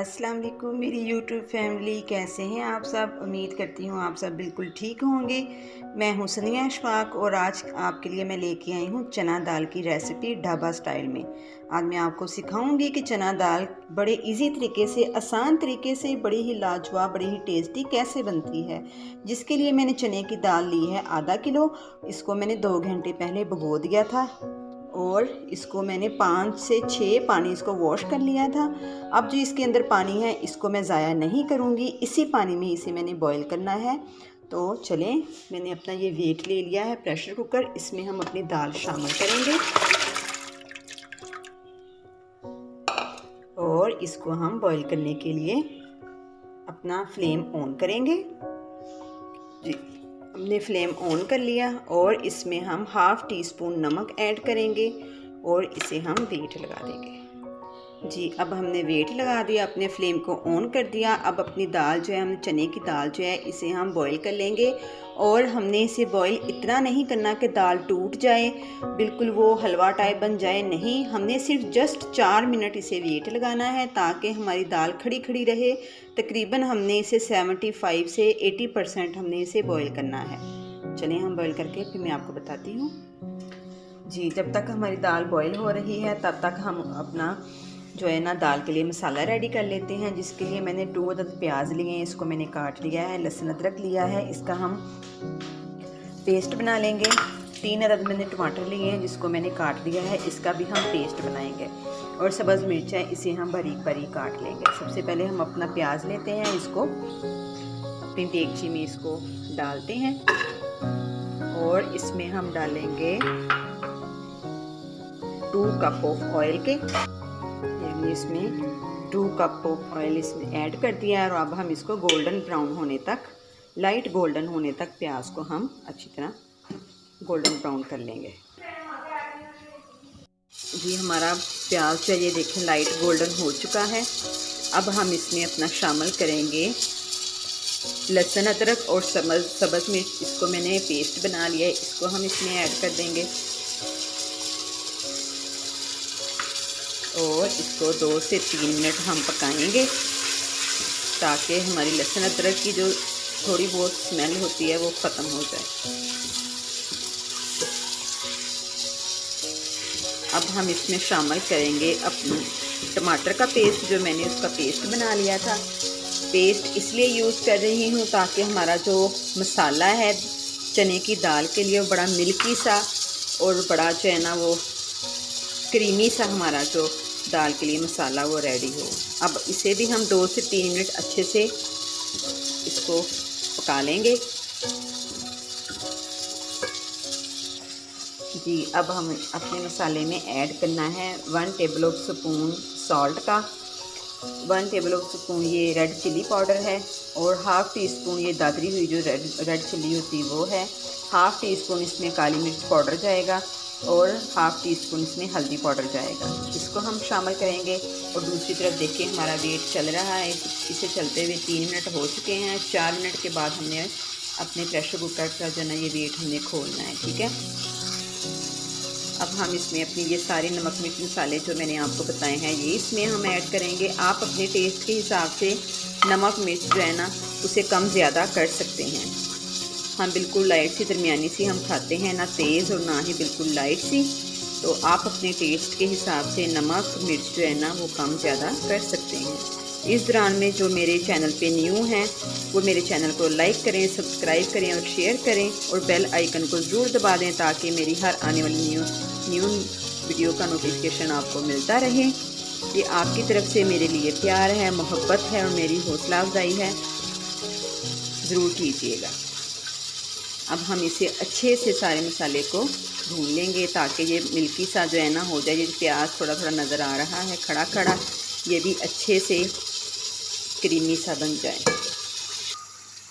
अस्सलाम वालेकुम मेरी यूट्यूब फैमिली, कैसे हैं आप सब। उम्मीद करती हूँ आप सब बिल्कुल ठीक होंगे। मैं हूँ सनिया अशफाक और आज आपके लिए मैं लेके आई हूँ चना दाल की रेसिपी ढाबा स्टाइल में। आज मैं आपको सिखाऊंगी कि चना दाल बड़े इजी तरीके से, आसान तरीके से, बड़ी ही लाजवाब, बड़ी ही टेस्टी कैसे बनती है। जिसके लिए मैंने चने की दाल ली है आधा किलो। इसको मैंने 2 घंटे पहले भिगो दिया था और इसको मैंने 5 से 6 पानी इसको वॉश कर लिया था। अब जो इसके अंदर पानी है इसको मैं ज़ाया नहीं करूँगी, इसी पानी में इसे मैंने बॉईल करना है। तो चलें, मैंने अपना ये वेट ले लिया है प्रेशर कुकर, इसमें हम अपनी दाल शामिल करेंगे और इसको हम बॉईल करने के लिए अपना फ्लेम ऑन करेंगे। जी, हमने फ्लेम ऑन कर लिया और इसमें हम हाफ़ टी स्पून नमक ऐड करेंगे और इसे हम वेट लगा देंगे। जी, अब हमने वेट लगा दिया, अपने फ्लेम को ऑन कर दिया। अब अपनी दाल जो है, हम चने की दाल जो है इसे हम बॉईल कर लेंगे और हमने इसे बॉईल इतना नहीं करना कि दाल टूट जाए, बिल्कुल वो हलवा टाइप बन जाए, नहीं। हमने सिर्फ जस्ट 4 मिनट इसे वेट लगाना है ताकि हमारी दाल खड़ी खड़ी रहे। तकरीबन हमने इसे 75 से 80% हमने इसे बॉईल करना है। चलिए हम बॉईल करके फिर मैं आपको बताती हूँ। जी, जब तक हमारी दाल बॉईल हो रही है तब तक हम अपना जो है ना दाल के लिए मसाला रेडी कर लेते हैं। जिसके लिए मैंने 2 अदद प्याज लिए हैं, इसको मैंने काट लिया है। लहसुन अदरक लिया है, इसका हम पेस्ट बना लेंगे। 3 अदद मैंने टमाटर लिए हैं जिसको मैंने काट लिया है, इसका भी हम पेस्ट बनाएंगे। और सब्ज़ मिर्च है, इसे हम बारीक बारीक काट लेंगे। सबसे पहले हम अपना प्याज लेते हैं, इसको अपनी देगची में इसको डालते हैं और इसमें हम डालेंगे 2 कप ऑफ ऑयल के। इसमें 2 कप ऑफ ऑयल इसमें ऐड कर दिया है और अब हम इसको गोल्डन ब्राउन होने तक, लाइट गोल्डन होने तक प्याज को हम अच्छी तरह गोल्डन ब्राउन कर लेंगे। जी, हमारा प्याज जो ये देखें लाइट गोल्डन हो चुका है। अब हम इसमें अपना शामिल करेंगे लहसुन अदरक और सब्ज़ मिर्च, इसको मैंने पेस्ट बना लिया है, इसको हम इसमें ऐड कर देंगे और इसको 2 से 3 मिनट हम पकाएंगे ताकि हमारी लहसुन अदरक की जो थोड़ी बहुत स्मेल होती है वो ख़त्म हो जाए। अब हम इसमें शामिल करेंगे अपनी टमाटर का पेस्ट, जो मैंने उसका पेस्ट बना लिया था। पेस्ट इसलिए यूज़ कर रही हूँ ताकि हमारा जो मसाला है चने की दाल के लिए वो बड़ा मिल्की सा और बड़ा जो है ना वो क्रीमी सा हमारा जो दाल के लिए मसाला वो रेडी हो। अब इसे भी हम 2 से 3 मिनट अच्छे से इसको पका लेंगे। जी, अब हम अपने मसाले में ऐड करना है 1 टेबल स्पून सॉल्ट का, 1 टेबल स्पून ये रेड चिली पाउडर है और हाफ़ टी स्पून ये दादरी हुई जो रेड चिली होती वो है। हाफ़ टी स्पून इसमें काली मिर्च पाउडर जाएगा और हाफ़ टी स्पून इसमें हल्दी पाउडर जाएगा। इसको हम शामिल करेंगे और दूसरी तरफ देखिए हमारा वेट चल रहा है। इसे चलते हुए 3 मिनट हो चुके हैं। 4 मिनट के बाद हमने अपने प्रेशर कुकर का जो ना ये वेट हमने खोलना है, ठीक है। अब हम इसमें अपनी ये सारे नमक मिर्च मसाले जो मैंने आपको बताए हैं ये इसमें हम ऐड करेंगे। आप अपने टेस्ट के हिसाब से नमक मिर्च जो है ना उसे कम ज़्यादा कर सकते हैं। हम बिल्कुल लाइट सी दरमियानी सी हम खाते हैं, ना तेज़ और ना ही बिल्कुल लाइट सी। तो आप अपने टेस्ट के हिसाब से नमक मिर्च जो है ना वो कम ज़्यादा कर सकते हैं। इस दौरान में जो मेरे चैनल पे न्यू हैं वो मेरे चैनल को लाइक करें, सब्सक्राइब करें और शेयर करें और बेल आइकन को ज़रूर दबा दें ताकि मेरी हर आने वाली न्यू वीडियो का नोटिफिकेशन आपको मिलता रहे। ये आपकी तरफ से मेरे लिए प्यार है, मोहब्बत है और मेरी हौसला अफजाई है, ज़रूर कीजिएगा। अब हम इसे अच्छे से सारे मसाले को भून लेंगे ताकि ये मिल्की सा जो है ना हो जाए। ये प्याज थोड़ा थोड़ा नज़र आ रहा है खड़ा खड़ा, ये भी अच्छे से क्रीमी सा बन जाए।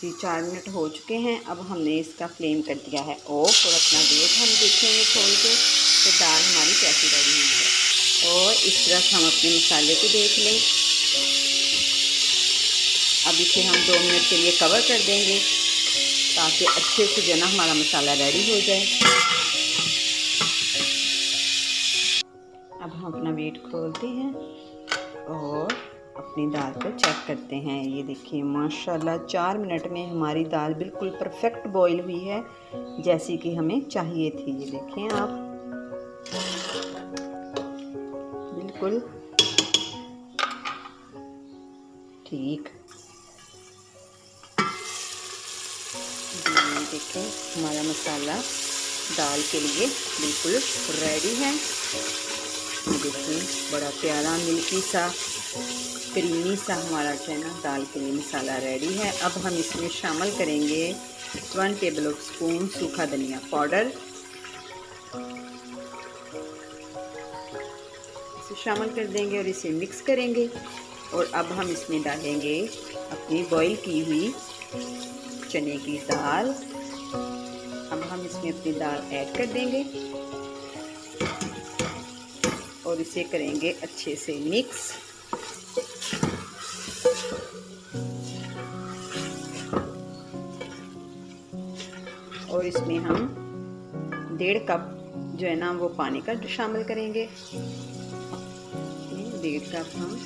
जी, 4 मिनट हो चुके हैं। अब हमने इसका फ्लेम कर दिया है ऑफ और अपना वेट हम देखेंगे खोल के तो दाल हमारी कैसी रेडी हुई है। और इस तरह हम अपने मसाले को देख लें। अब इसे हम 2 मिनट के लिए कवर कर देंगे ताकि अच्छे से जो ना हमारा मसाला रेडी हो जाए। अब हम अपना वेट खोलते हैं और अपनी दाल को चेक करते हैं। ये देखिए माशाल्लाह 4 मिनट में हमारी दाल बिल्कुल परफेक्ट बॉईल हुई है, जैसी कि हमें चाहिए थी। ये देखें आप, बिल्कुल ठीक। ये देखें हमारा मसाला दाल के लिए बिल्कुल रेडी है। ये देखिए बड़ा प्यारा मिल्की सा क्रीमी सा हमारा जो है ना दाल के लिए मसाला रेडी है। अब हम इसमें शामिल करेंगे 1 टेबल स्पून सूखा धनिया पाउडर। इसे शामिल कर देंगे और इसे मिक्स करेंगे। और अब हम इसमें डालेंगे अपनी बॉईल की हुई चने की दाल। अब हम इसमें अपनी दाल ऐड कर देंगे और इसे करेंगे अच्छे से मिक्स। और इसमें हम 1.5 कप जो है ना वो पानी का शामिल करेंगे। 1.5 कप हम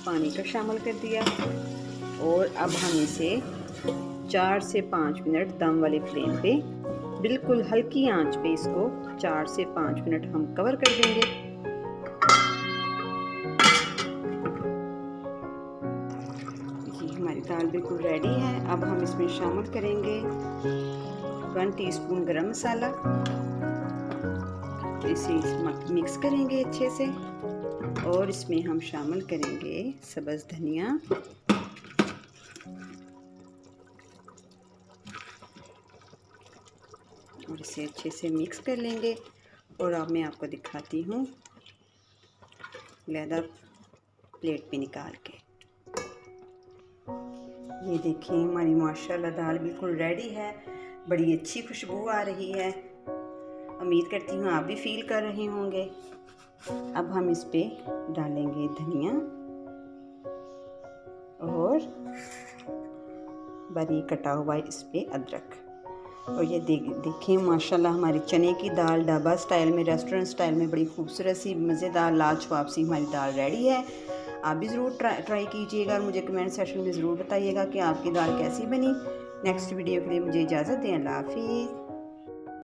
पानी का शामिल कर दिया। और अब हम इसे 4 से 5 मिनट दम वाली फ्लेम पे, बिल्कुल हल्की आंच पे इसको 4 से 5 मिनट हम कवर कर देंगे। जी हमारी दाल बिल्कुल रेडी है। अब हम इसमें शामिल करेंगे 1 टीस्पून गरम मसाला। इसे मिक्स करेंगे अच्छे से। और इसमें हम शामिल करेंगे सब्ज़ धनिया और इसे अच्छे से मिक्स कर लेंगे। और अब मैं आपको दिखाती हूँ लहदा प्लेट पे निकाल के। ये देखिए हमारी माशाल्लाह दाल बिल्कुल रेडी है, बड़ी अच्छी खुशबू आ रही है। उम्मीद करती हूँ आप भी फील कर रहे होंगे। अब हम इस पे डालेंगे धनिया और बारीक कटा हुआ इस पे अदरक। और ये देखिए माशाल्लाह हमारी चने की दाल ढाबा स्टाइल में, रेस्टोरेंट स्टाइल में बड़ी खूबसूरत सी मज़ेदार लाजवाब सी हमारी दाल रेडी है। आप भी ज़रूर ट्राई कीजिएगा और मुझे कमेंट सेक्शन में ज़रूर बताइएगा कि आपकी दाल कैसी बनी। नेक्स्ट वीडियो के लिए मुझे इजाज़त दें। अल्लाह हाफिज़।